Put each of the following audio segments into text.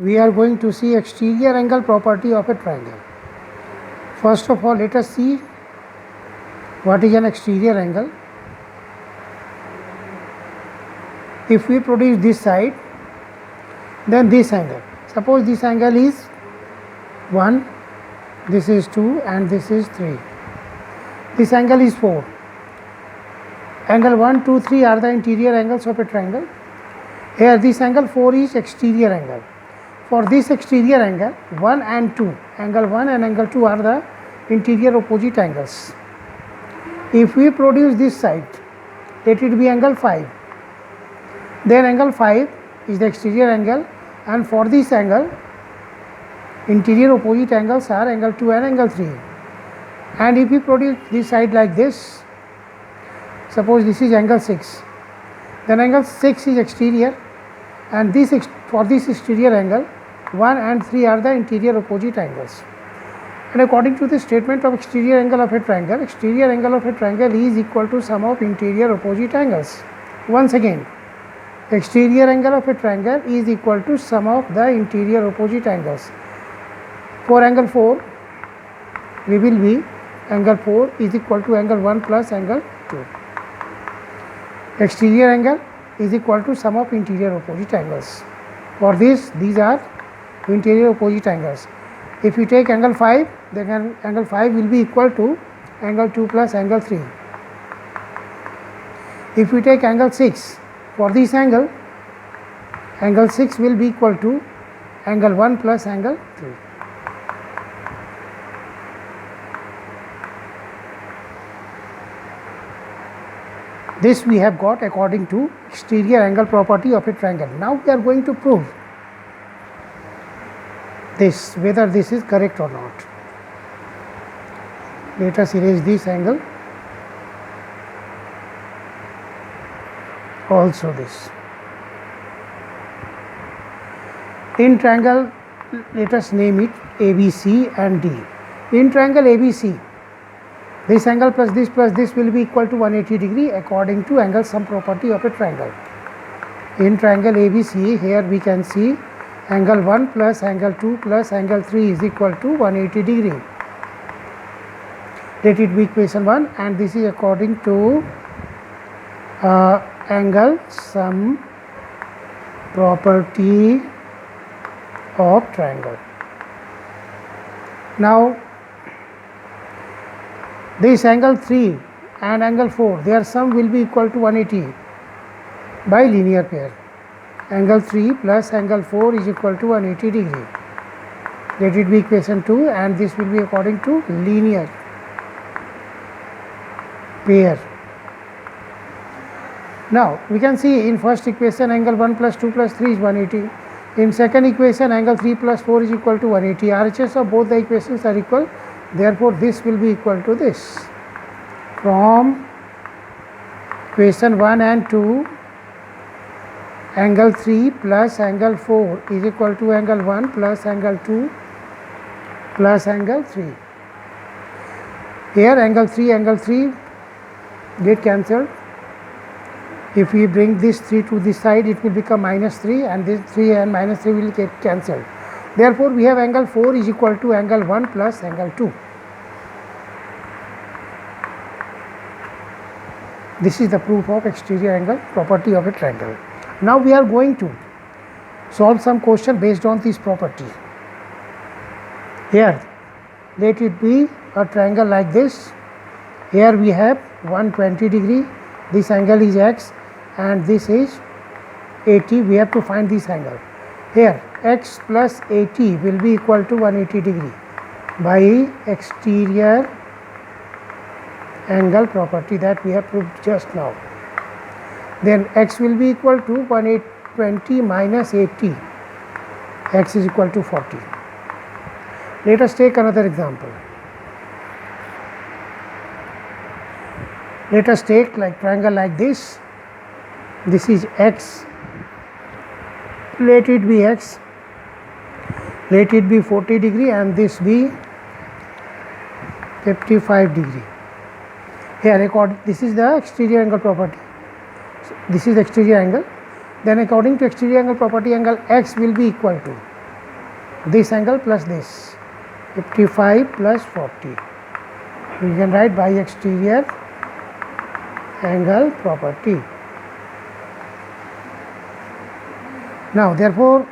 We are going to see exterior angle property of a triangle. First of all, let us see what is an exterior angle. If we produce this side, then this angle. Suppose this angle is 1, this is 2 and this is 3. This angle is 4. Angle 1, 2, 3 are the interior angles of a triangle. Here this angle 4 is exterior angle. For this exterior angle 1 and 2, angle 1 and angle 2 are the interior opposite angles. If we produce this side, let it be angle 5, then angle 5 is the exterior angle, and for this angle interior opposite angles are angle 2 and angle 3. And if we produce this side like this, suppose this is angle 6, then angle 6 is exterior, and for this exterior angle 1 and 3 are the interior opposite angles. And according to the statement of exterior angle of a triangle, exterior angle of a triangle is equal to sum of interior opposite angles. Once again, exterior angle of a triangle is equal to sum of the interior opposite angles. For angle 4, we will be angle 4 is equal to angle 1 plus angle 2. Exterior angle is equal to sum of interior opposite angles. For this, these are interior opposite angles. If we take angle 5, then angle 5 will be equal to angle 2 plus angle 3. If we take angle 6, for this angle 6 will be equal to angle 1 plus angle 3. This we have got according to exterior angle property of a triangle. Now we are going to prove this, whether this is correct or not. Let us erase this angle, also this. In triangle, let us name it ABC and D. In triangle ABC, this angle plus this will be equal to 180 degree according to angle sum property of a triangle. In triangle ABC, here we can see angle 1 plus angle 2 plus angle 3 is equal to 180 degree. Let it be equation 1, and this is according to angle sum property of triangle. Now this angle 3 and angle 4, their sum will be equal to 180 by linear pair. Angle 3 plus angle 4 is equal to 180 degree. Let it be equation 2, and this will be according to linear pair. Now we can see in first equation angle 1 plus 2 plus 3 is 180. In second equation angle 3 plus 4 is equal to 180. RHS of both the equations are equal. Therefore, this will be equal to this. From equation 1 and 2, angle 3 plus angle 4 is equal to angle 1 plus angle 2 plus angle 3. Here angle 3 get cancelled. If we bring this 3 to this side, it will become minus 3, and this 3 and minus 3 will get cancelled. Therefore, we have angle 4 is equal to angle 1 plus angle 2. This is the proof of exterior angle property of a triangle. Now we are going to solve some question based on this property. Here, let it be a triangle like this. Here we have 120 degree. This angle is x, and this is 80. We have to find this angle. Here x plus 80 will be equal to 180 degree by exterior angle property that we have proved just now. Then x will be equal to 120 minus 80. X is equal to 40. Let us take another example. Let us take like triangle like this. This is x. Let it be x. Let it be 40 degree, and this be 55 degree. Here, this is the exterior angle property. This is the exterior angle. Then according to exterior angle property, angle x will be equal to this angle plus this, 55 plus 40. We can write by exterior angle property. Now therefore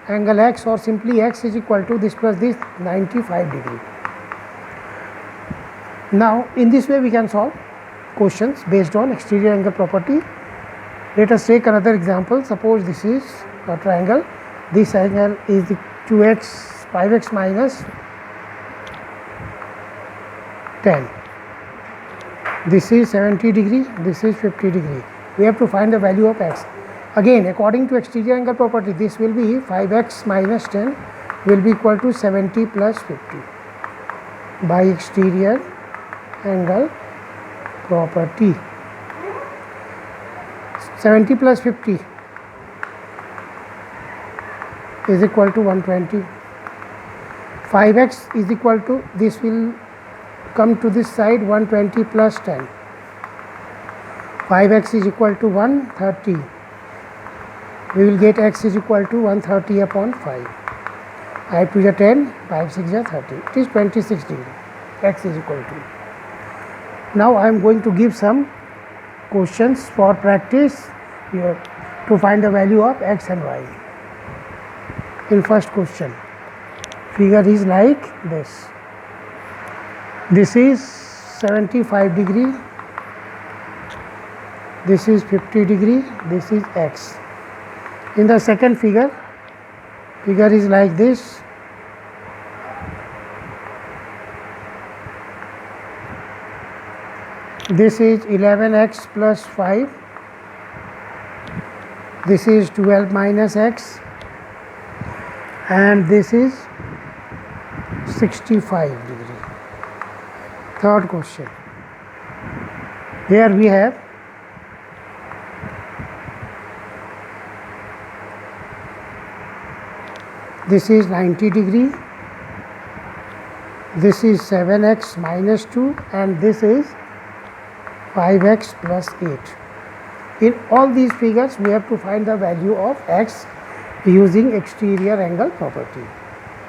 angle x, or simply x, is equal to this plus this, 95 degree. Now in this way we can solve questions based on exterior angle property. Let us take another example. Suppose this is a triangle. This angle is the 2x, 5x minus 10. This is 70 degree, this is 50 degree. We have to find the value of x. Again, according to exterior angle property, this will be 5x minus 10 will be equal to 70 plus 50 by exterior angle property. 70 plus 50 is equal to 120. 5x is equal to, this will come to this side, 120 plus 10. 5x is equal to 130. We will get x is equal to 130 upon 5. 5 to the 10, 5 6 is 30. It is 26 degree. X is equal to. Now I am going to give some questions for practice here to find the value of x and y. In first question, figure is like this. This is 75 degree, this is 50 degree, this is x. In the second figure is like this. This is 11x plus 5, this is 12 minus x, and this is 65 degree. Third question. Here we have this is 90 degree, this is 7x minus 2, and this is 5x plus 8. In all these figures we have to find the value of x using exterior angle property.